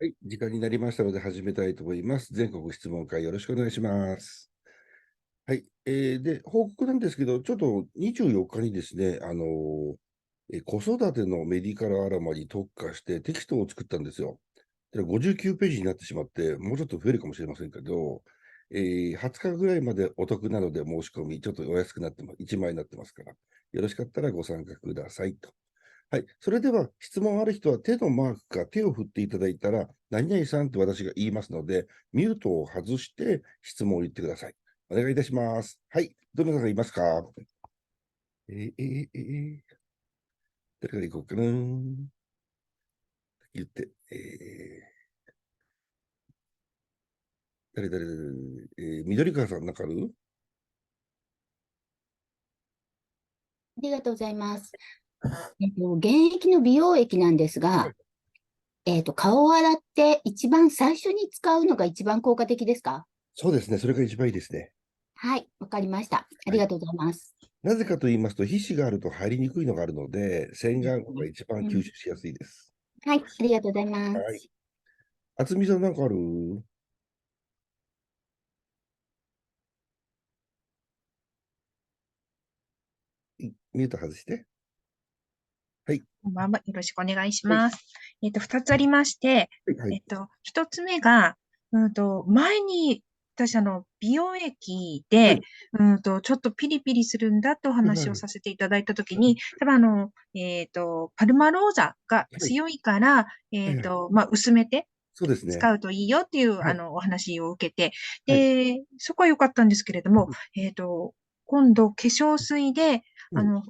はい、時間になりましたので始めたいと思います。全国質問会よろしくお願いします。はい、で、報告なんですけど、ちょっと24日にですね、子育てのメディカルアロマに特化してテキストを作ったんですよ。で59ページになってしまって、もうちょっと増えるかもしれませんけど、20日ぐらいまでお得なので申し込み、ちょっとお安くなってます。1万円になってますから、よろしかったらご参加くださいと。はい。それでは、質問ある人は手のマークか手を振っていただいたら、何々さんって私が言いますので、ミュートを外して質問を言ってください。お願いいたします。はい。どなたがいますか？えー、えー、えー、誰から行こうかな。言って、誰、緑川さん、なんかある？ありがとうございます。現役の美容液なんですが、顔を洗って一番最初に使うのが一番効果的ですか？そうですね。それが一番いいですね。はい、わかりました。あはい。りがとうございます。なぜかと言いますと、皮脂があると入りにくいのがあるので、洗です顔がね。一番うん、吸収しやすいです。はい、ありがとうございまはい。す。渥美さん、なんかある？ミュート外して。はい。こんばんは。よろしくお願いしはい。ます。二つありまして、はい。はい。一つ目が、前に、私、美容液で、はい。ちょっとピリピリするんだっておはい。は話をい。させていただいたときに、多分パルマローザがはい。強いから、はい。まあ、薄めてそうですね。使うといいよっていう、はい。お話を受けて、はい。で、そこは良かったんですけれども、うん。今度、化粧水で、うん。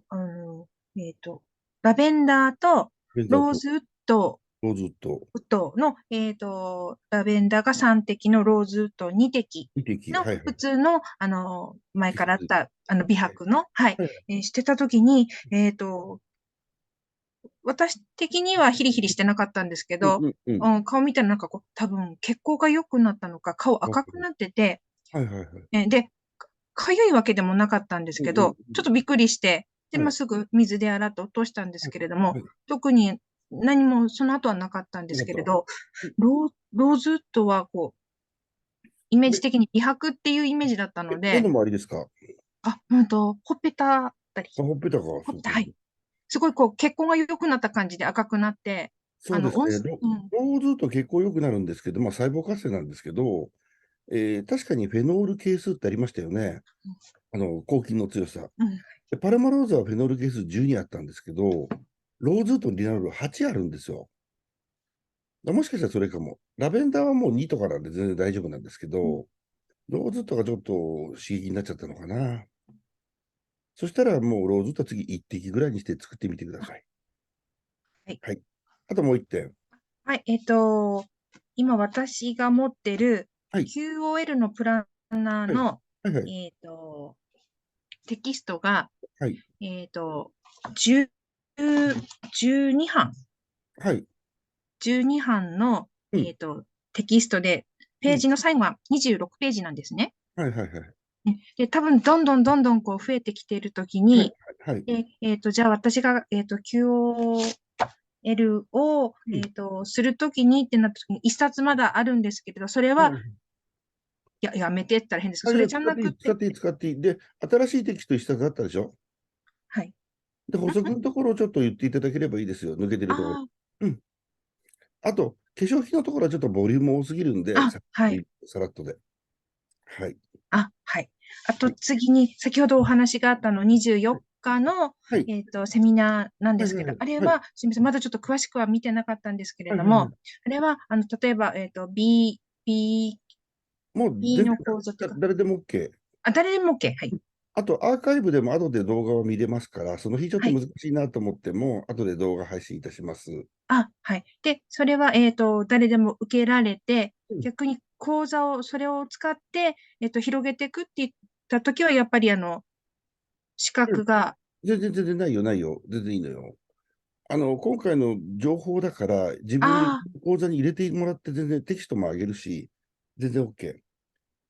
えっと、ラベンダーとベンダーとローズウッドローズウッド、の、ラベンダーが3滴のローズウッド2滴2滴。のはいはい。普通の、前季節。からあった、美はい。白の、はい、はい。してた時に、私的にはヒリヒリしてなかったんですけうんど、うんうん。顔見たらなんかこう、多分血行が良くなったのか、顔わかる。赤くなってて、はいはいはい。で、かゆいわけでもなかったんですうんうんけど、ちょっとびっくりして、で、まあ、うん。はい。すぐ水で洗って落としたんですはい。けれども、はい。特に何もその後はなかったんでよかった。すけれど、うん。ローズウッドはこう、イメージで、的に美白っていうイメージだったの目ので、周りですか？ほっぺたあたり、あ、ほっぺたか。ほっぺた、そうそうそう。はい。すごいこう、血行が良くなった感じで赤くなって、そうですね。うん、ローズウッド血行良くなるんですけど、まあ細胞活性なんですけど、確かにフェノール係数ってありましたよね。抗菌の強さ。うん、で、パルマローザはフェノール係数12あったんですけど、ローズウッドのリナロール8あるんですよ。もしかしたらそれかも。ラベンダーはもう2とかなんで全然大丈夫なんですけど、ローズウッドがちょっと刺激になっちゃったのかな。そしたらもうローズウッドは次1滴ぐらいにして作ってみてください。はい。はい。あともう1点。はい、今私が持ってる はい。QOL のプランナーはい。の、はい。はい。えっと、テキストが、はい。10、12版、はい。12版の、うん。テキストで、うん。ページの最後は26ページなんですね。はい。はい。はい。で、多分、どんどんこう増えてきているときはい。に、はい。じゃあ私が、QOL を、うん。するときにってなったときに、一冊まだあるんですけれど、それは、はい。やめてって言ったら変ですけど、あ、じゃあそれじゃ使っていい、なくて、使っていい、使っていい。で、新しいテキスト一冊あったでしょ？はい。で、補足のところをちょっと言っていただければいいですよ。抜けてるところ。あうん。あと、化粧品のところはちょっとボリューム多すぎるんで、はい。さらっとで。はい。はい。あとはい。次に、先ほどお話があった24日の、はい。セミナーなんはい。ですけど、はい。はい。あれは、すみません、まだちょっと詳しくは見てなかったんですけれはい。はい。はども、い。あれは、例えば、もう B 全然の講座というか、誰でも OK。誰でも OK。はい。あと、アーカイブでも後で動画を見れますから、その日ちょっはい。と難しいなと思っても、後で動画配信いたします。はい。で、それは、誰でも受けられて、うん。逆に講座を、それを使って、広げていくって言ったときは、やっぱり、資うん。格が、全然ないよ、ないよ。全然いいのよ。今回の情報だから、自分であ講座に入れてもらって全然テキストも上げるし、全然 OK。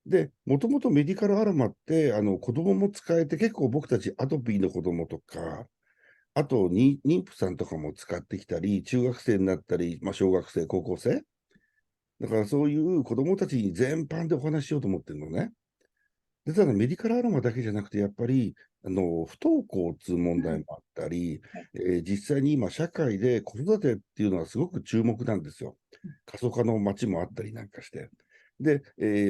で、もともとメディカルアロマって、子供も使えて、結構僕たちアトピーの子供とか、あと妊婦さんとかも使ってきたり、中学生になったり、まあ、小学生、高校生。だからそういう子供たちに全般でお話ししようと思ってるのね。で、ただメディカルアロマだけじゃなくて、やっぱり、不登校っていう問題もあったり、はい。実際に今、社会で子育てっていうのはすごく注目なんですよ。過疎化の街もあったりなんかして。で、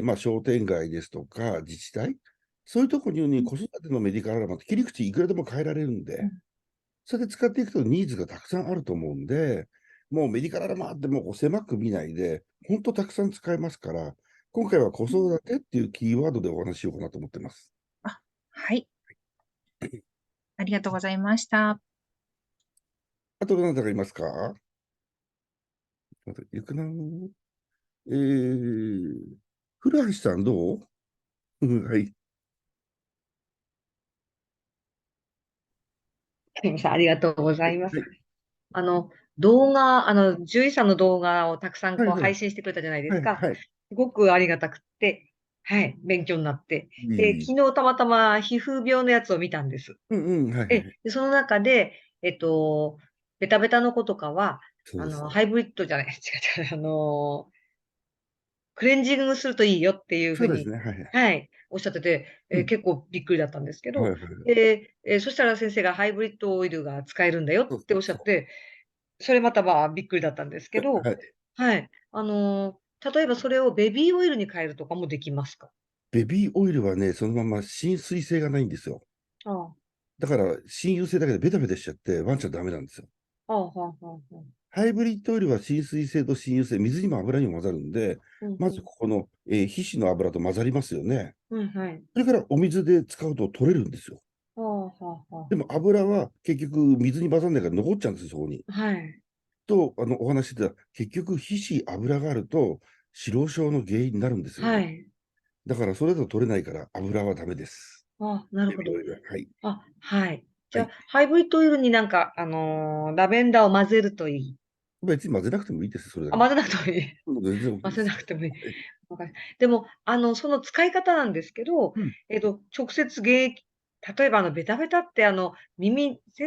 まあ、商店街ですとか、自治体、そういうところに子育てのメディカルアロマって切り口いくらでも変えられるんで、それで使っていくとニーズがたくさんあると思うんで、もうメディカルアロマってもうこう狭く見ないで、本当たくさん使えますから、今回は子育てっていうキーワードでお話ししようかなと思ってます。あ、はい。ありがとうございました。あと、どなたかいますか？またいるかな。古橋さんどう？はい。すみません、ありがとうございます。はい。あの、動画、獣医さんの動画をたくさんはい。はい。配信してくれたじゃないではい。すか。はい。すごくありがたくって、はい、勉強になって。で、いい。昨日たまたま皮膚病のやつを見たんです。うんうん。はい。はい。で、その中で、ベタベタの子とかは、そうですね。ハイブリッドじゃない、違う違う、クレンジングするといいよっていうふうに、そうですね。はい。はい、おっしゃってて、うん。結構びっくりだったんですけど、はい。はい。そしたら先生がハイブリッドオイルが使えるんだよそうってそうそおっしゃって、それまたまあびっくりだったんですけう。ど、はい。はい。例えばそれをベビーオイルに変えるとかもできますか？ベビーオイルはね、そのまま浸水性がないんですよ。あだから、浸油性だけでベタベタしちゃって、ワンちゃんダメなんですよ。あ、ああ、はあ、はあ、はあ。ハイブリッドオイルは浸水性と浸油性、水にも油にも混ざるんで、まずうん、ここの、皮脂の油と混ざりますよね。うん、はい。それからお水で使うと取れるんですよ。ああ、はあ、はでも油は結局水に混ざんないから残っちゃうんですよ、そこに。あ。はい。と、お話ししてた、結局皮脂、油があると、脂肪症の原因になるんですよね。はい。だからそれだと取れないから油はダメです。あ、なるほど。ベビーオイルは。はい。あ、はい。じゃあ、はい。ハイブリッドオイルになんか、ラベンダーを混ぜるといい。別に混ぜなくてもいいです、それだあ、けで。混ぜなくてもいい。もう全然 OK 混です。ぜなくてもいい。はい。わかりでも、その使い方なんですけど、うん。直接現役、例えばベタベタって先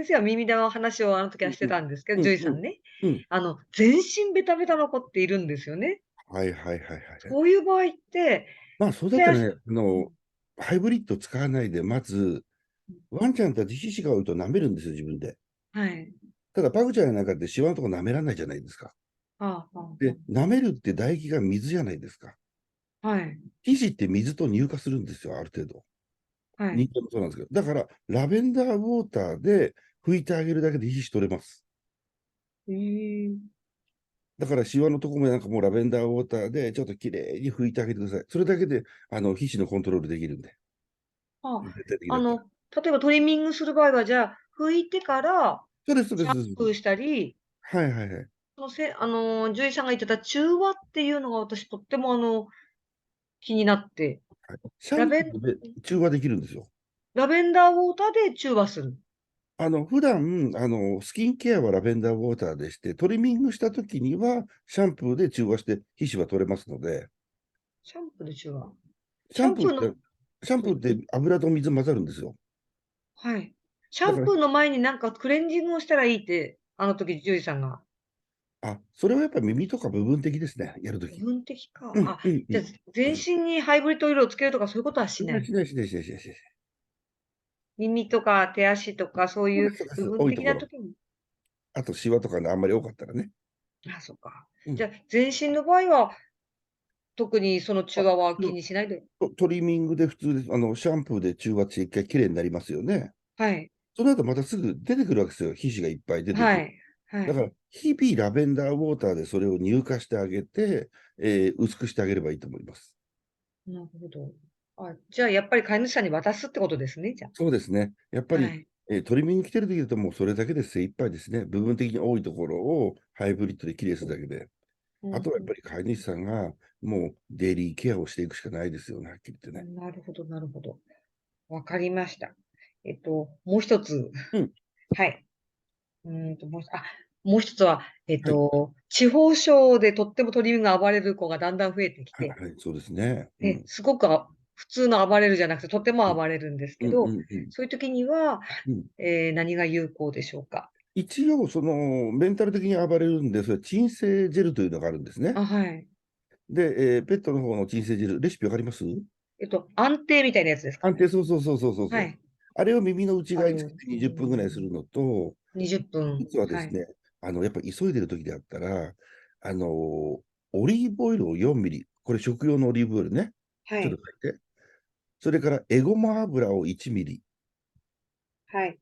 生は耳の話をあの時はしてうん。たんですけど、うん。うん。獣医さんね。うん。全身ベタベタの子っているんですよね。はいはいはいはいはい。そういう場合って、まあ、そうだっ手足、たらね、ハイブリッド使わないで、まず、ワンちゃんたち皮脂が多いと舐めるんですよ、自分で。はい。ただ、パグちゃんやなんかってシワのとこ舐められないじゃないですか。はあ、はで、舐めるって唾液が水じゃないですか。あ、はい。皮脂って水と乳化するんですよ、ある程度。はい。人間もそうなんですけど。だから、ラベンダーウォーターで拭いてあげるだけで皮脂取れます。ええ。だから、シワのとこもなんかもうラベンダーウォーターでちょっときれいに拭いてあげてください。それだけで、皮脂のコントロールできるんで。あ、絶対的だったら。例えばトリミングする場合は、じゃあ、拭いてからそうです、そうです。シャンそうです。プーしたり、はいはいはい。そのせあの、獣医さんが言ってた中和っていうのが私とっても気になって、はい、シャラベンンプーで中和できるんですよ。ラベンダーウォーターで中和する。普段、スキンケアはラベンダーウォーターでして、トリミングしたときには、シャンプーで中和して皮脂は取れますので、シャンプーで中和。シャンプーって、シャンプーのシャンプーって油と水混ざるんですよ。はい。シャだから、ンプーの前になんかクレンジングをしたらいいって、あの時獣医さんが。それはやっぱり耳とか部分的ですね、やるとき。部分的か。うん、あ、うん、うじゃあ、ん。全身にハイブリッドオイルをつけるとかそういうことはしない。しないしないしないしないしない。耳とか手足とかそういうそうです、そうです。部分的多いところ。な時に。あと、シワとかね、あんまり多かったらね。あ、そっか。うん。じゃあ、全身の場合は、特にその中あ、和は気にしないで。トリミングで普通です。シャンプーで中和して一回きれいになりますよね。はい。その後またすぐ出てくるわけですよ。皮脂がいっぱい出てくる。はい。はい。だから、日々ラベンダーウォーターでそれを乳化してあげて、薄くしてあげればいいと思います。なるほど。あ、じゃあ、やっぱり飼い主さんに渡すってことですね、じゃそうですね。やっぱあ。はり、い。トリミング来てる時だともうそれだけで精一杯ですね。部分的に多いところをハイブリッドできれいするだけで。うん、あとはやっぱり飼い主さんがもうデイリーケアをしていくしかないですよね、はっきり言ってね。なるほど、なるほど。わかりました。もう一つ。うん。はい。もう一つは、はい。地方症でとっても鳥が暴れる子がだんだん増えてきて、はい、そうですね。うで、ん。すごく普通の暴れるじゃなくて、とても暴れるんですうん、うけど、ん、うん。そういう時には、うん。何が有効でしょうか？一応、メンタル的に暴れるんで、それ、鎮静ジェルというのがあるんですね。あ、はい。で、ペットの方の鎮静汁、レシピわかります？安定みたいなやつですか？安定、そうそうそうそうそうそう。はい。あれを耳の内側につけてうん20分ぐらいするのと、 20分。実はですね、やっぱり急いでる時であったら、オリーブオイルを4ミリ、これ食用のオリーブオイルね、はい。ちょっと書いて。それから、エゴマ油を1ミリ。はい。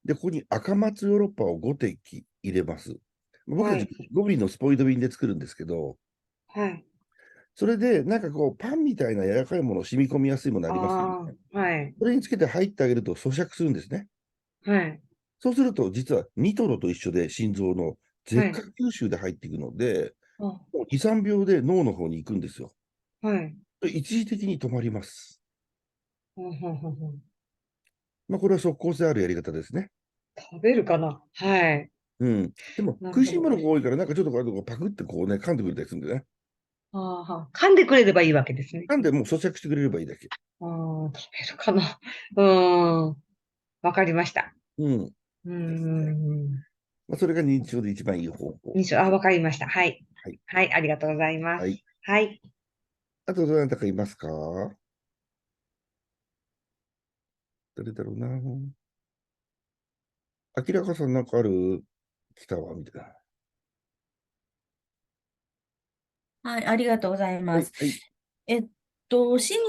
で、ここに赤松ヨーロッパを5滴入れます。僕たちはい5ミリのスポイト瓶で作るんですけど、はい。それで、なんかこう、パンみたいな柔らかいもの、染み込みやすいものありますよね。ああ、はい。それにつけて入ってあげると咀嚼するんですね。はい。そうすると、実はニトロと一緒で心臓の舌下吸収で入っていくので、あ2、3秒で脳の方に行くんですよ。はい。一時的に止まります。ほんほんほんほんこれは即効性あるやり方ですね。食べるかな？はい。うん。でも、なるほど。食いしん坊の子が多いから、なんかちょっとこうパクってこうね、噛んでくれたりするんでね。噛んでくれればいいわけですね。噛んでもう咀嚼してくれればいいだけ。食べるかな？わかりました。うん。ん。それが認知症で一番いい方法。わかりました。はい。はい。はい、ありがとうございます。はい。はい。あと、どなたかいますか？誰だろうな。明らかさんなんかある？来たわ、みたいな。はい、ありがとうございはい。ます。シニ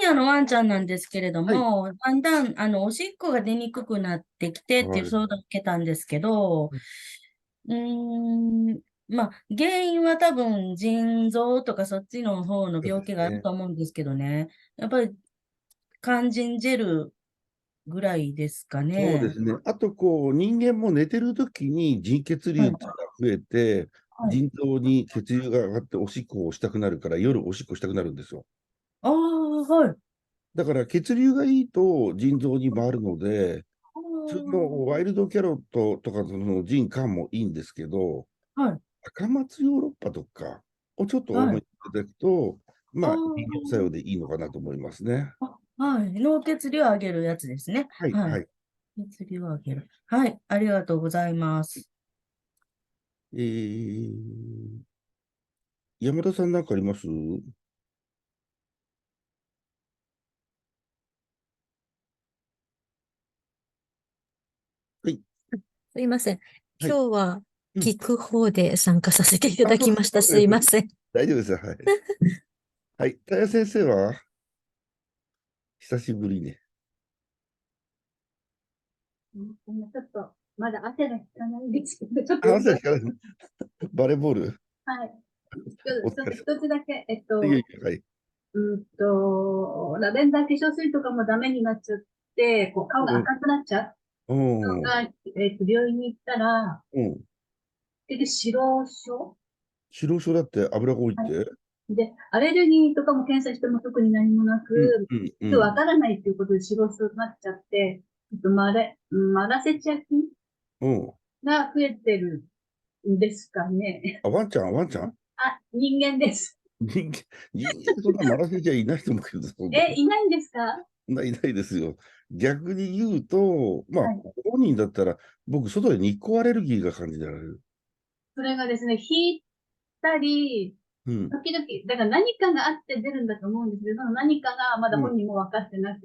アのワンちゃんなんですけれどはい。も、だんだん、おしっこが出にくくなってきてっていうはい。相談を受けたんですけど、原因は多分、腎臓とかそっちの方のそう病気があるですね。と思うんですけどね。やっぱり、肝腎ジェルぐらいですかね。そうですね。あと、人間も寝てるときに腎血流はい、っていうのが増えて、はい。腎臓に血流が上がっておしっこをしたくなるから、夜おしっこしたくなるんですよ。ああ、はい。だから血流がいいと腎臓に回るので、あ普通のワイルドキャロットとかその腎肝もいいんですけど、あ、はい、赤松ヨーロッパとかをちょっと多めにはい。いただくと、あ利尿作用でいいのかなと思いますね。はい。脳血流を上げるやつですね。はい、はい。はい。血流を上げる。はい。ありがとうございます。山田さんなんかあります？はい、すいません。はい。今日はうん。聞く方で参加させていただきました。すいません。大丈夫ですよ。はい。はい。田谷先生は久しぶりね。ちょっと、まだ汗が引かないんですけど、ちょっと、話は聞かない。バレーボール。はい。お疲れ様。一つだけ、いやいや、はい。ラベンダー化粧水とかもダメになっちゃって、顔がうん。赤くなっちゃうのうん。が、病院に行ったら、うん。白症白症だって油が多いっはいて？で、アレルギーとかも検査しても特に何もなうん、く、うん、うわん。からないっていうことで白症になっちゃって、マラセチア菌うん。が増えてるんですかね。ワンちゃん、ワンちゃん。人間です。人間、そんなマラセじゃいないと思うけど、そんな。いないんですか？いないですよ。逆に言うと、はい。本人だったら、僕、外で日光アレルギーが感じられる。それがですね、引いたり、うん。時々、だから何かがあって出るんだと思うんですけど、その何かがまだうん。本人も分かってなく、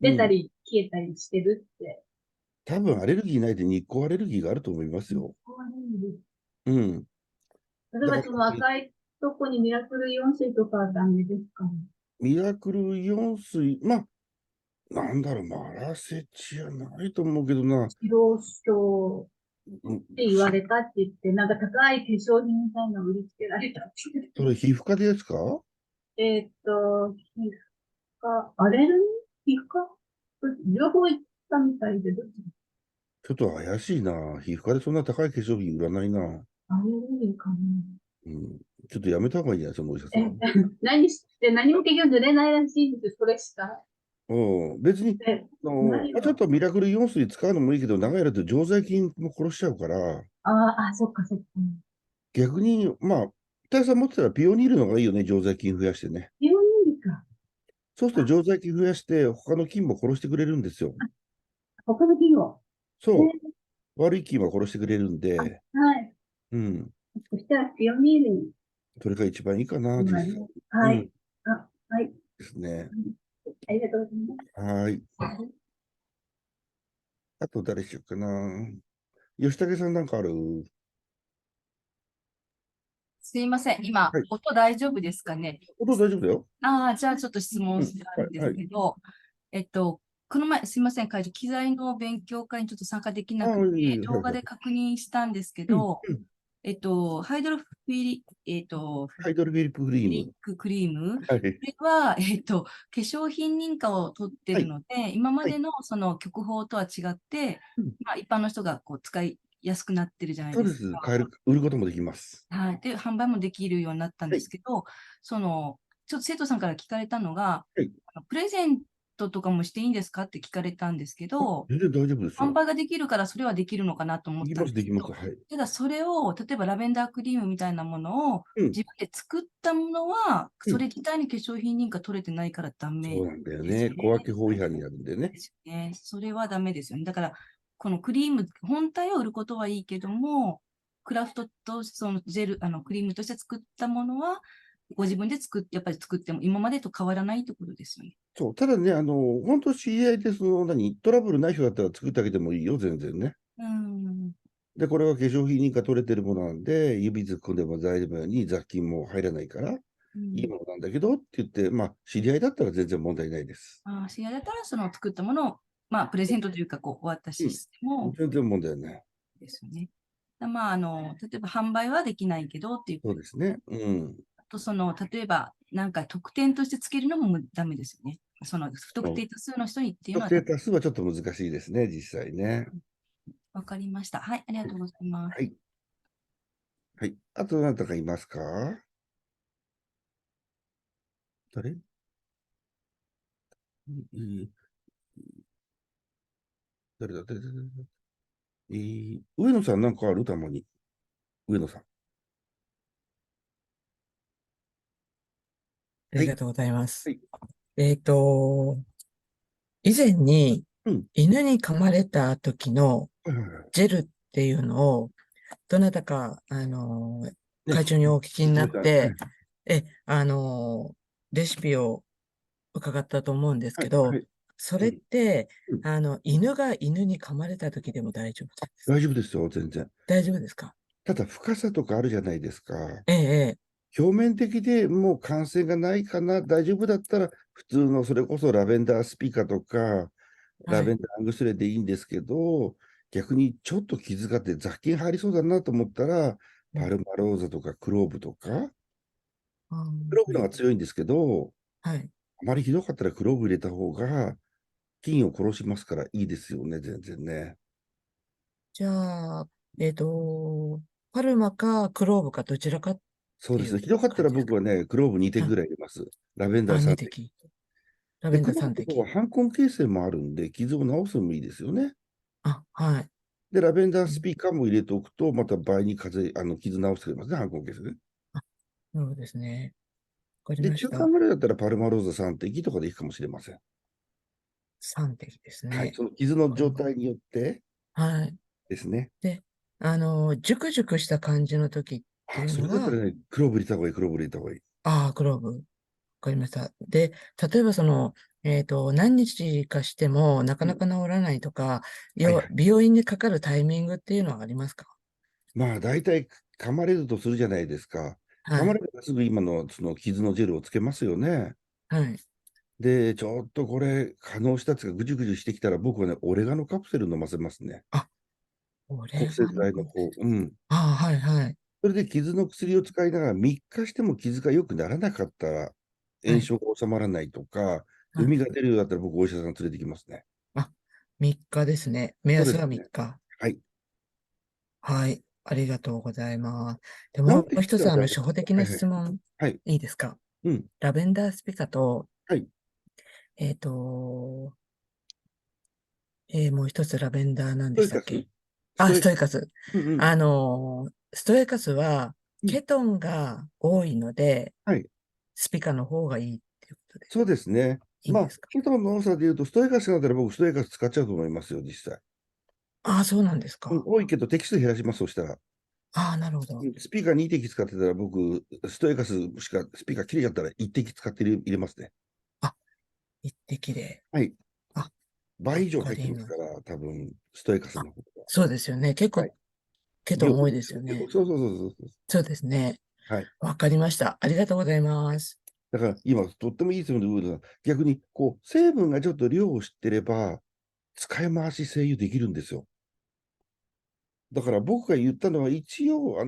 出たうん。り消えたりしてるって。多分アレルギーないで日光アレルギーがあると思いますよ。うん。例えばだから、その赤いとこにミラクルイオン水とかはダメですかね。ミラクルイオン水、なんだろう、マラセチアないと思うけどな。白症うん、って言われたって言って、なんか高い化粧品みたいなの売りつけられたって言って。それ皮膚科ですか？皮膚科、アレルギー皮膚科両方行ったみたいで、どっちちょっと怪しいな。皮膚科でそんな高い化粧品売らないな。アレルギーかな。うん。ちょっとやめた方がいいんじゃないですか、お医者さん。何も結局塗れないらしいんですよ、それしか。別に、何をちょっとミラクルイオン水使うのもいいけど、長い間と常在菌も殺しちゃうから、そっかそっか。逆に、大佐さん持ってたらピオニールの方がいいよね、常在菌増やしてね。ピオニールか。そうすると常在菌増やして、他の菌も殺してくれるんですよ。他の菌を。そう。悪い菌は殺してくれるんで、はい。うん。そしたらピオニールにそれが一番いいかな、実際。うん。はい。ですね。ありがとうございます。はい。あと誰しようかな。吉武さんなんかある？すいません。今、はい。音大丈夫ですかね。音大丈夫だよ。じゃあちょっと質問うん。があるんですはい。けど、この前、すいません、会長、機材の勉強会にちょっと参加できなああ、いくて、い、はいはい。動画で確認したんですけうん。ど、うん。ハイドロフィリ、ハイドロフィリップクリーム。フィリッククリーム、はい。これは、化粧品認可を取ってはい。るので、今まはい。でのその局方とは違って、うん。まあ、一般の人がこう使いやすくなってるじゃないそうです。ですか。売ることもできます。はい。で、販売もできるようになったんはい。ですけど、その、ちょっと生徒さんから聞かれたのが、はい。プレゼントとかもしていいんですかって聞かれたんですけど、全然大丈夫ですよ。販売ができるからそれはできるのかなと思っできます、たんですけど、できます。はい。ただそれを、例えばラベンダークリームみたいなものをうん。自分で作ったものは、うん。それ自体に化粧品認可取れてないからダメそうなんだよね。ですよ小分ね。け法違反になるんでね。ですよね。それはダメですよね。だから、このクリーム本体を売ることはいいけども、クラフトとそのジェル、クリームとして作ったものは、ご自分でやっぱり作っても今までと変わらないところですよね。そう。ただね、本当知り合いで、トラブルない人だったら作ってあげてもいいよ、全然ね。で、これは化粧品認可取れてるものなんで、指突っ込んでも大丈夫なように雑菌も入らないから、いいものなんだけどって言って、まあ、知り合いだったら全然問題ないです。知り合いだったら、その作ったものを、まあ、プレゼントというか、こう、お渡ししても、全然問題ない。ですよね。まあ、例えば販売はできないけどっていう。そうですね。うん。あと、例えば、なんか特典としてつけるのもダメですよね。その不特定多数の人にっていうのは。不特定多数はちょっと難しいですね、実際ね。わかりました。はい、ありがとうございます。はい。はい。あと、何とかいますか？誰？誰だ上野さんなんかある？たまに。上野さん。ありがとうございます。はい。以前にうん。犬に噛まれた時のはいはいはい。ジェルっていうのを、どなたか、ね、会長にお聞きになっはいて、レシピを伺ったと思うんですはい。けど、はい。それって、うん。犬が犬に噛まれた時でも大丈夫ですか？大丈夫ですよ、全然。大丈夫ですか？ただ、深さとかあるじゃないですか。ええ、表面的でもう感染がないかな、大丈夫だったら、普通のそれこそラベンダースピカとか、ラはい。ベンダーアングスレでいいんですけど、逆にちょっと傷があって雑菌入りそうだなと思ったら、パルマローザとかクローブとか、クローブの方が強いんですけど、はい。あまりひどかったらクローブ入れた方が菌を殺しますからいいですよね、全然ね。じゃあ、パルマかクローブかどちらかっていうそうですね。ひどかったら感じですか？僕はね、クローブ2滴ぐらい入れます。ラベンダー3滴。2滴。ラで、ベンダークロー3滴。ブの方は反根形成もあるんで、傷を治すのもいいですよね。はい。で、ラベンダースピーカーも入れておくと、また倍に傷直してくれますね、反根形成ね。そうですね。わかりで、ました。中間ぐらいだったらパルマローザ3滴とかでいいかもしれません。 3滴ですはい。ね。その傷の状態によってはい。ですね。で、ジュクジュクした感じの時っていうそのは、れだったらね、クローブ入れた方がいい、クローブ入れた方がいい。クローブ。わかりました。で、例えば何日かしてもなかなか治らないとか、はいはい。美容院にかかるタイミングっていうのはありますか？まあ、大体噛まれるとするじゃないですか。噛はい。まれたらすぐ今のその傷のジェルをつけますよね。はい。で、ちょっとこれ、可能したつがぐじゅぐじゅしてきたら、僕はね、オレガノカプセル飲ませますね。こ抗生れが剤の方。うん。はいはい。それで傷の薬を使いながら3日しても傷が良くならなかったら、はい。炎症が収まらないとか、はい。膿が出るようだったら僕、お医者さん連れてきますね。3日ですね。目安は3そうですね。日。はい。はい。ありがとうございます。で、なんでもう一つ、実は大丈初歩的な夫。はいはい。質問、はい。いいですか？うん。ラベンダースピカと、はい。もう一つラベンダーなんストイカス。でしたっけ？スストイカス。トイカス。うんうん。ストイカスは、うん。ケトンが多いので、はい。スピカの方がいいっていうことでそうですね。まあ、いいんですか？ケトンの多さで言うと、ストイカスだったら僕、ストイカス使っちゃうと思いますよ、実際。そうなんですか。多いけど、滴数減らします、そしたら。ああ、なるほど。スピーカー2滴使ってたら、僕、ストエカスしかスピーカー切れちゃったら1滴使って入れますね。一滴で。はい。あ、倍以上わか入ってります。ますから、多分、ストエカスの方が。そうですよね。結構、はい。量、ケトン多いですよね。そうそうそうそう。そうですね。はい。わかりました。ありがとうございます。だから今、とってもいい質問で、ウールさん逆に、成分がちょっと量を知ってれば、使い回し精油できるんですよ。だから僕が言ったのは、一応、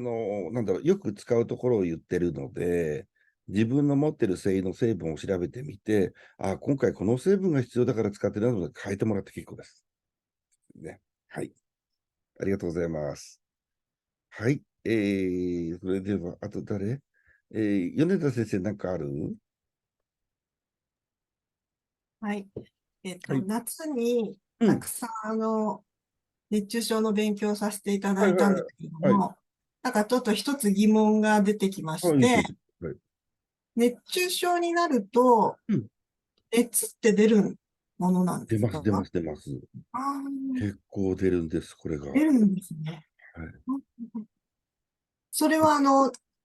なんだろう、よく使うところを言ってるので、自分の持ってる精油の成分を調べてみて、あ、今回この成分が必要だから使ってるので変えてもらって結構です。ね。はい。ありがとうございます。はい。それでは、あと誰米田先生なんかある？はい。はい。夏にうん。たくさん熱中症の勉強をさせていただいはいはいたんですけどはい。も、なんかちょっと一つ疑問が出てきまはい。はい、いいして、ですよ。はい。熱中症になると、うん。熱って出るものなんで出ます、すか？出ます、出ます。あー結構出るんです、これが。は出るんですね。それは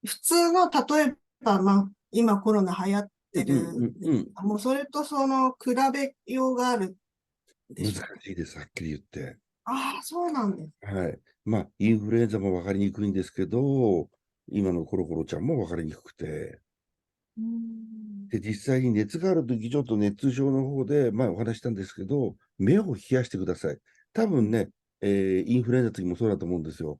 普通の、例えば、今コロナ流行ってうんうんるうんうん。もうそれと比べようがあるで難しょうか？しいです、はっきり言って。ああ、そうなんです。はい。まあ、インフルエンザも分かりにくいんですけど、今のコロコロちゃんも分かりにくくて。うーん。で、実際に熱があるとき、ちょっと熱中症の方で、前お話ししたんですけど、目を冷やしてください。多分ね、インフルエンザの時もそうだと思うんですよ。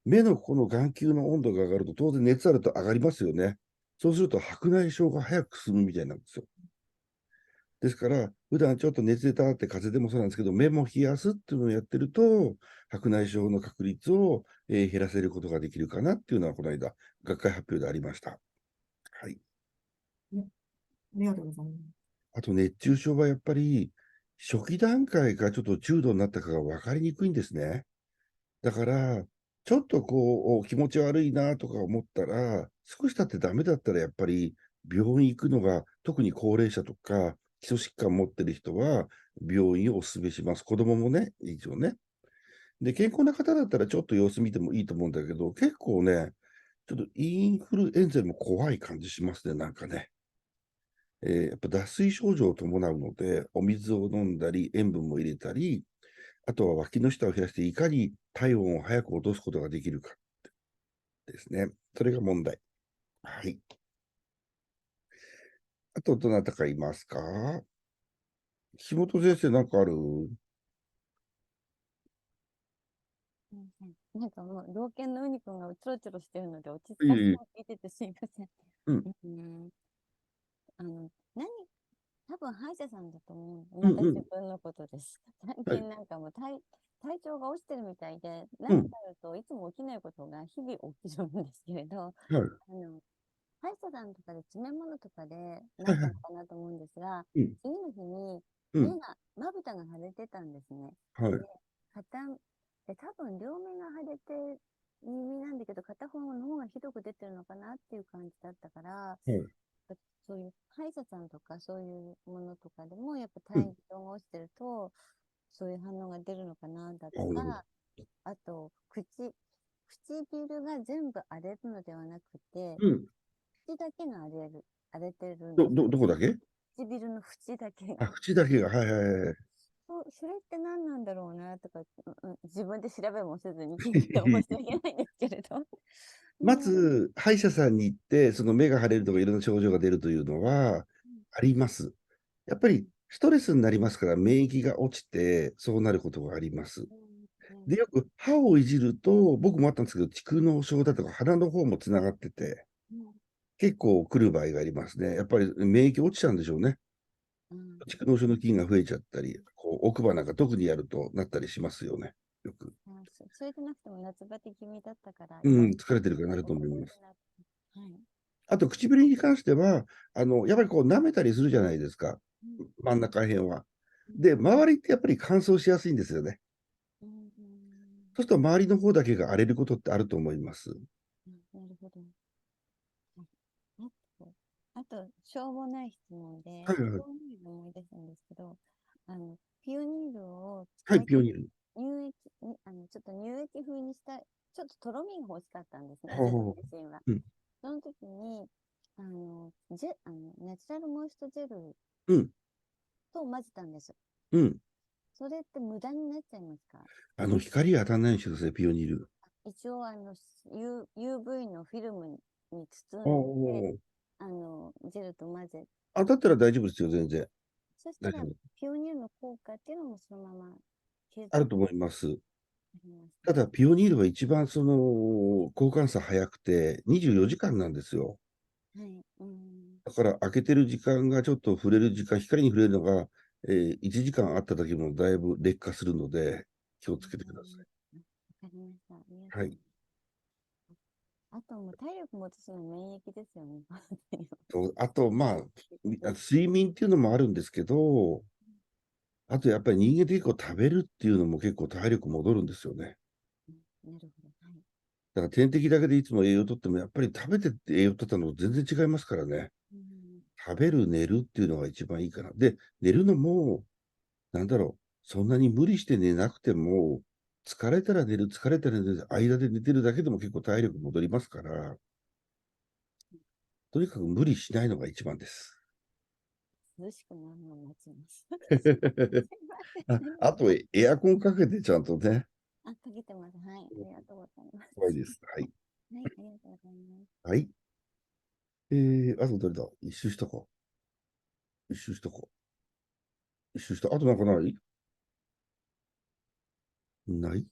目のこの眼球の温度が上がると、当然熱あると上がりますよね。そうすると白内障が早く進むみたいなんですよ。ですから、普段ちょっと熱出たって風邪でもそうなんですけど、目も冷やすっていうのをやってると、白内障の確率を、減らせることができるかなっていうのは、この間、学会発表でありました。はい。ありがとうございます。あと、熱中症はやっぱり、初期段階がちょっと中度になったかが分かりにくいんですね。だから、ちょっと気持ち悪いなとか思ったら、少し経ってダメだったら、やっぱり病院行くのが、特に高齢者とか、基礎疾患持ってる人は、病院をお勧めします。子供もね、一応ね。で、健康な方だったらちょっと様子見てもいいと思うんだけど、結構ね、ちょっとインフルエンザよりも怖い感じしますね、なんかね。やっぱ脱水症状を伴うので、お水を飲んだり、塩分も入れたり、あとは脇の下を減らして、いかに体温を早く落とすことができるかですね。それが問題。はい。あと、どなたかいますか？岸本先生、なんかある？なんかもう、老犬のウニ君がちょろちょろしてるので、落ち着いえいえ。かせて聞いててすいません。うん。あの、多分歯医者さんだと思う。うんうん。また自分のことです。最はい。近なんかもう体調が落ちてるみたいで、うん。何かあるといつも起きないことが日々起きるんですけれど、はい。歯医者さんとかで詰め物とかでははい。ないったのかなと思うんですが、うん。次の日にうん。まぶたが腫れてたんですね。はい。で、多分両目が腫れて耳なんだけど、片方の方がひどく出てるのかなっていう感じだったから、はい。そういう歯医者さんとかそういうものとかでも、やっぱうん。体調が落ちてると、そういう反応が出るのかなだとなるほど。か、あと、唇が全部荒れるのではなくて、うん。口だけが荒れてるんです。どこだけ？唇の縁だけあ、が。口だけが。はいはいはい。それって何なんだろうなとか、自分で調べもせずに聞いて申し訳ないんですけれど。まず、歯医者さんに行って、その目が腫れるとかいろんな症状が出るというのはあります。やっぱりストレスになりますから、免疫が落ちて、そうなることがあります。で、よく歯をいじると、僕もあったんですけど、蓄膿症だとか鼻の方もつながってて、結構来る場合がありますね。やっぱり免疫落ちちゃうんでしょうね。蓄膿症の菌が増えちゃったり、奥歯なんか特にやるとなったりしますよね。よく。それでなくても夏バテ気味だったから、疲れてるからなると思います。はい。あと、唇に関しては、やっぱり舐めたりするじゃないですか。真ん中辺は。で、周りってやっぱり乾燥しやすいんですよね。そうすると周りの方だけが荒れることってあると思います。なるほど。あと、しょうもない質問で、はいはい。ピオニール思い出すんですけど、ピオニールをはい、使いピオニール。乳液、ちょっと乳液風にしたちょっととろみが欲しかったんですね、ほう自分ほ自身は。う。うん。その時に、ナチュラルモイストジェルうん。と混ぜたんです。うん。それって無駄になっちゃいますか？光当たらないようにしてください、ピオニール。一応、UV のフィルムに包おんで、お。ジェルと混ぜ、当たったら大丈夫ですよ、全然。そしたら大丈夫。ピオニールの効果っていうのもそのまま継あると続思います。ありました。ただ、ピオニールは一番交換差早くて、24時間なんですよ。はい。だから、開けてる時間がちょっと触れる時間、光に触れるのが、1時間あっただけもだいぶ劣化するので、気をつけてくださわかりました。ありがい。はい。とうございます。あともう体力戻すのは免疫ですよね。あと、睡眠っていうのもあるんですけど、あとやっぱり人間って結構食べるっていうのも結構体力戻るんですよね。なるほど。はい。だから点滴だけでいつも栄養とっても、やっぱり食べてって栄養とったのと全然違いますからね。食べる、寝るっていうのが一番いいかな。で、寝るのも、そんなに無理して寝なくても、疲れたら寝る、疲れたら寝る、間で寝てるだけでも結構体力戻りますから、とにかく無理しないのが一番です。涼しくなるのを待ちます。すいません。あと、エアコンかけてちゃんとね。かけてます。はい。ありがとうございます。怖いです。はい。はい。ありがとうございます。はい。あとどれだ一周したか。一周したか。一周した。あとなんかないない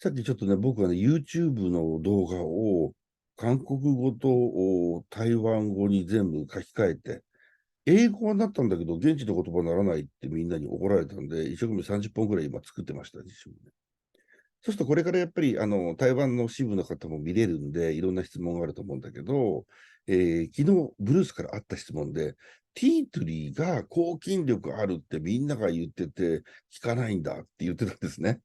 さっきちょっとね、僕はね、YouTube の動画を韓国語と台湾語に全部書き換えて、英語はなったんだけど、現地の言葉にならないってみんなに怒られたんで、一生懸命30本ぐらい今作ってました、自身もね。そうするとこれからやっぱり台湾の支部の方も見れるんで、いろんな質問があると思うんだけど、昨日ブルースからあった質問で、ティートリーが抗菌力あるってみんなが言ってて効かないんだって言ってたんですね。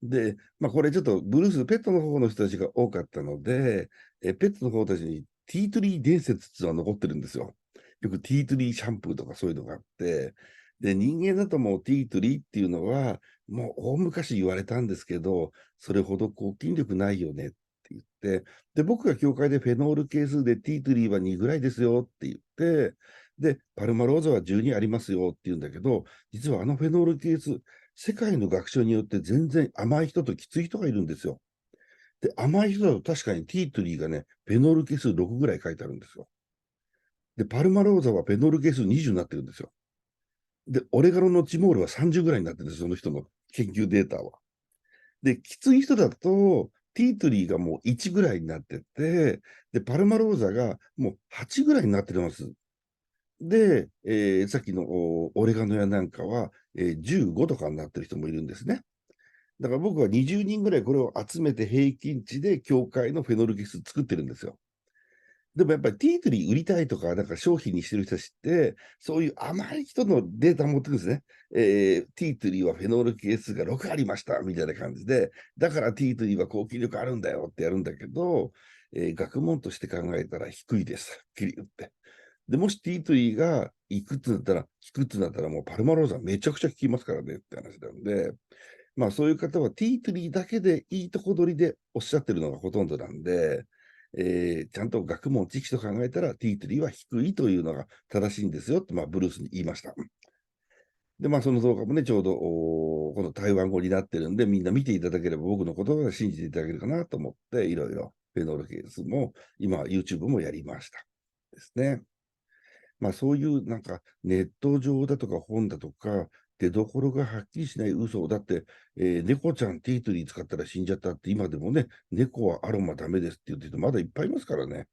で、これちょっとブルース、ペットの方の人たちが多かったので、ペットの方たちにティートリー伝説っていうのが残ってるんですよ。よくティートリーシャンプーとかそういうのがあって、で、人間だともうティートリーっていうのは、もう大昔言われたんですけど、それほど抗菌力ないよねって言って、で、僕が教会でフェノール係数でティートリーは2ぐらいですよって言って、で、パルマローザは12ありますよって言うんだけど、実はあのフェノール係数、世界の学習によって全然甘い人ときつい人がいるんですよ。で、甘い人だと確かにティートリーがね、フェノール係数6ぐらい書いてあるんですよ。で、パルマローザはフェノール係数20になってるんですよ。で、オレガノのチモールは30ぐらいになってるんです、その人の研究データは。で、きつい人だと、ティートリーがもう1ぐらいになってて、で、パルマローザがもう8ぐらいになってます。で、さっきのオレガノやなんかは、15とかになってる人もいるんですね。だから僕は20人ぐらいこれを集めて平均値で教会のフェノール係数作ってるんですよ。でもやっぱりティートリー売りたいとか、なんか商品にしてる人たちって、そういう甘い人のデータ持ってるんですね。ティートリーはフェノール係数が6ありました、みたいな感じで、だからティートリーは抗菌力あるんだよってやるんだけど、学問として考えたら低いです、はっきり言って。で、もしティートリーがいくつだったら、低くなったらもうパルマローザめちゃくちゃ効きますからねって話なんで、そういう方はティートリーだけでいいとこ取りでおっしゃってるのがほとんどなんで、ちゃんと学問、知識と考えたら、ティートリーは低いというのが正しいんですよって、ブルースに言いました。で、その動画もね、ちょうど、この台湾語になってるんで、みんな見ていただければ僕のことを信じていただけるかなと思って、いろいろ、フェノールケースも、今、YouTube もやりました。ですね。そういうなんかネット上だとか本だとか、出どころがはっきりしない嘘だって、猫ちゃんティートリー使ったら死んじゃったって今でもね、猫はアロマダメですって言ってる人まだいっぱいいますからね。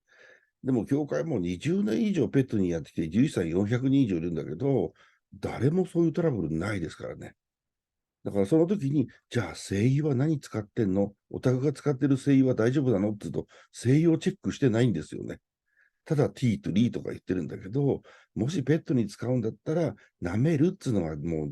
でも教会も20年以上ペットにやってきて、11歳400人以上いるんだけど、誰もそういうトラブルないですからね。だからその時に、じゃあ精油は何使ってんの？お宅が使ってる精油は大丈夫なのって言うと、精油をチェックしてないんですよね。ただティーとリーとか言ってるんだけど、もしペットに使うんだったら、舐めるっていうのはもう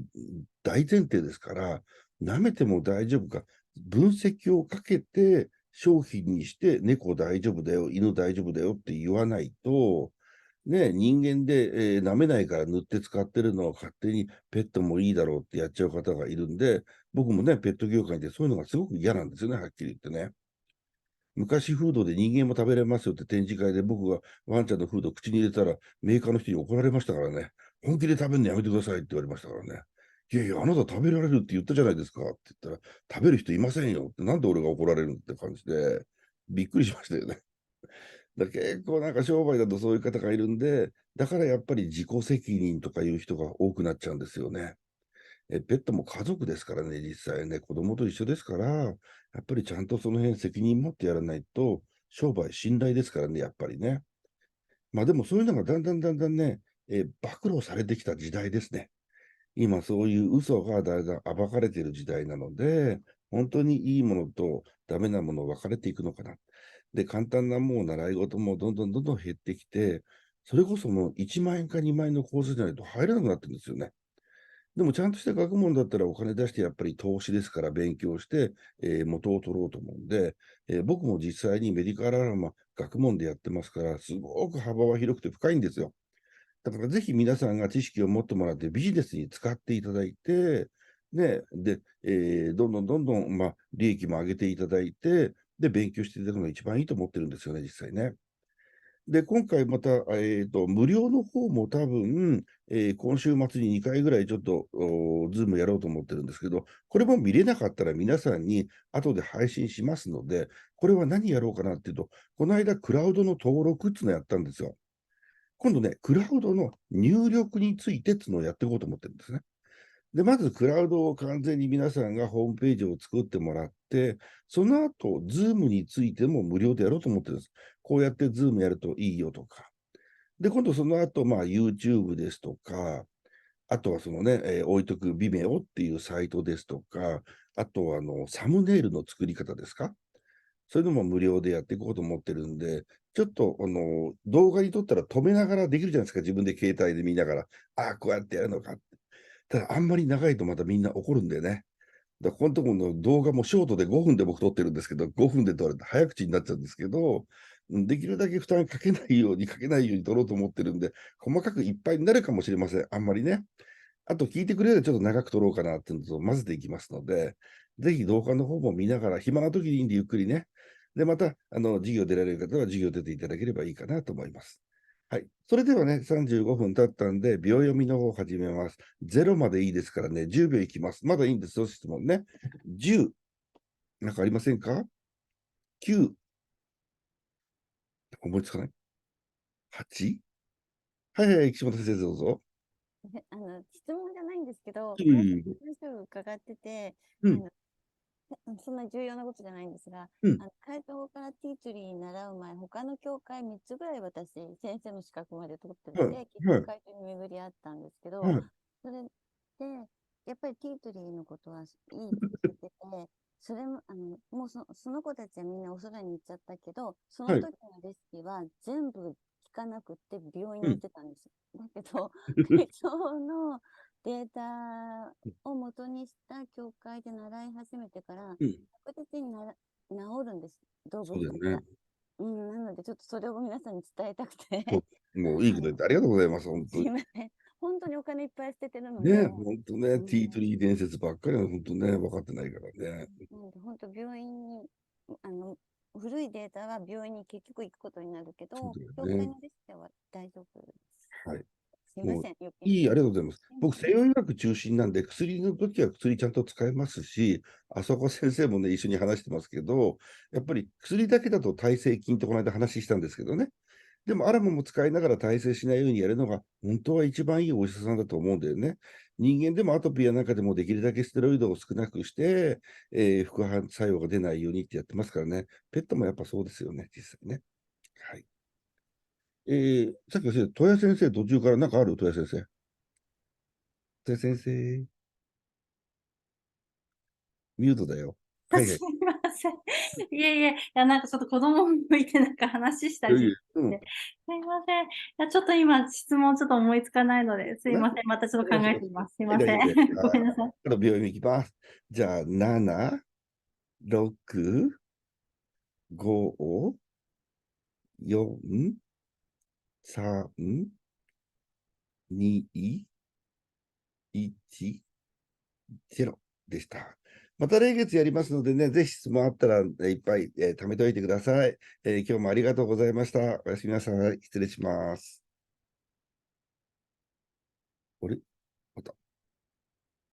大前提ですから、舐めても大丈夫か、分析をかけて商品にして、猫大丈夫だよ、犬大丈夫だよって言わないと、ね、人間で、舐めないから塗って使ってるのを勝手にペットもいいだろうってやっちゃう方がいるんで、僕もね、ペット業界でそういうのがすごく嫌なんですよね、はっきり言ってね。昔フードで人間も食べれますよって展示会で僕がワンちゃんのフードを口に入れたらメーカーの人に怒られましたからね。本気で食べるのやめてくださいって言われましたからね。いやいや、あなた食べられるって言ったじゃないですかって言ったら、食べる人いませんよって、なんで俺が怒られるのって感じで、びっくりしましたよね。結構なんか商売だとそういう方がいるんで、だからやっぱり自己責任とかいう人が多くなっちゃうんですよね。ペットも家族ですからね、実際ね、子供と一緒ですから、やっぱりちゃんとその辺責任持ってやらないと、商売信頼ですからね、やっぱりね。まあでもそういうのがだんだんね、暴露されてきた時代ですね。今そういう嘘がだんだん暴かれている時代なので、本当にいいものとダメなもの分かれていくのかな。で、簡単なもう習い事もどんどん減ってきて、それこそもう1万円か2万円のコースじゃないと入れなくなってるんですよね。でもちゃんとした学問だったらお金出してやっぱり投資ですから勉強して、元を取ろうと思うんで、僕も実際にメディカルアロマ学問でやってますから、すごく幅は広くて深いんですよ。だからぜひ皆さんが知識を持ってもらってビジネスに使っていただいて、ね、で、どんどん、まあ、利益も上げていただいて、で、勉強していただくのが一番いいと思ってるんですよね、実際ね。で、今回また、無料の方も多分、今週末に2回ぐらいちょっと、ズームやろうと思ってるんですけど、これも見れなかったら皆さんに後で配信しますので、これは何やろうかなっていうと、この間クラウドの登録っていうのをやったんですよ。今度ね、クラウドの入力についてっていうのをやっていこうと思ってるんですね。で、まずクラウドを完全に皆さんがホームページを作ってもらって、その後、ズームについても無料でやろうと思ってるんです。こうやってズームやるといいよとか。で、今度その後、まあ YouTube ですとか、あとはそのね、置いとく Vimeo っていうサイトですとか、あとはサムネイルの作り方ですか？そういうのも無料でやっていこうと思ってるんで、ちょっと動画に撮ったら止めながらできるじゃないですか、自分で携帯で見ながら。ああ、こうやってやるのかって。ただ、あんまり長いとまたみんな怒るんでね。だからこのところの動画もショートで5分で僕撮ってるんですけど、5分で撮られて早口になっちゃうんですけど、できるだけ負担かけないように撮ろうと思ってるんで、細かくいっぱいになるかもしれません。あんまりね。あと聞いてくれるとちょっと長く撮ろうかなっていうのと混ぜていきますので、ぜひ動画の方も見ながら、暇な時にいいんでゆっくりね。で、また、授業出られる方は授業出ていただければいいかなと思います。はい。それではね、35分経ったんで、秒読みの方を始めます。0までいいですからね、10秒いきます。まだいいんですよ、質問ね。10、なんかありませんか？ 9、思いつかない？ 8？ はいはい、岸本先生どうぞ。質問じゃないんですけど、うん会社の話を伺ってて、うんそんな重要なことじゃないんですが、うん会社からティーチュリーに習う前、他の教会3つぐらい私、先生の資格まで取ってるので、はい結局会社に巡り合ったんですけど、はいそれで、やっぱりティーチュリーのことはいいって聞いてて、それも、もうその子たちはみんなお空に行っちゃったけど、そのはい時のレシピは全部聞かなくって病院うんに行ってたんですよ。だけど、手帳のデータを元にした教会で習い始めてから、うん確実に治るんです、動そうだよ物たちが。ね。なので、ちょっとそれを皆さんに伝えたくて、もういいこと言ってありがとうございます、本当に。すいません。本当にお金いっぱい捨ててるのね、で、本当ね、ティートリー伝説ばっかりは本当ね、分かってないからね。なので本当病院に、古いデータは病院に結局行くことになるけど、そう教だよね会のレシピは大丈夫です。はい。すいません、余計いい、ありがとうございます。すいま僕、せん西洋医学中心なんで、薬の時は薬ちゃんと使えますし、あそこ先生もね、一緒に話してますけど、やっぱり薬だけだと耐性菌ってこの間話したんですけどね。でも、アラモも使いながら耐性しないようにやるのが、本当は一番いいお医者さんだと思うんだよね。人間でもアトピーやなんかでもできるだけステロイドを少なくして、副反作用が出ないようにってやってますからね。ペットもやっぱそうですよね、実際ね。はい。さっき教えた、戸谷先生、途中からなんかある？戸谷先生。戸谷先生、ミュートだよ。はいはい。すみません。いえいえ、いや、なんかちょっと子供を向いてなんか話したりして、うん。すいません。いや、ちょっと今質問ちょっと思いつかないので、すいません。またちょっと考えてみます。すいません。大丈夫です。ごめんなさい。病院に行きます。じゃあ、7、6、5、4、3、2、1、0でした。また来月やりますのでね、ぜひ質問あったらいっぱい貯めておいてください。今日もありがとうございました。おやすみなさい。失礼します。あれ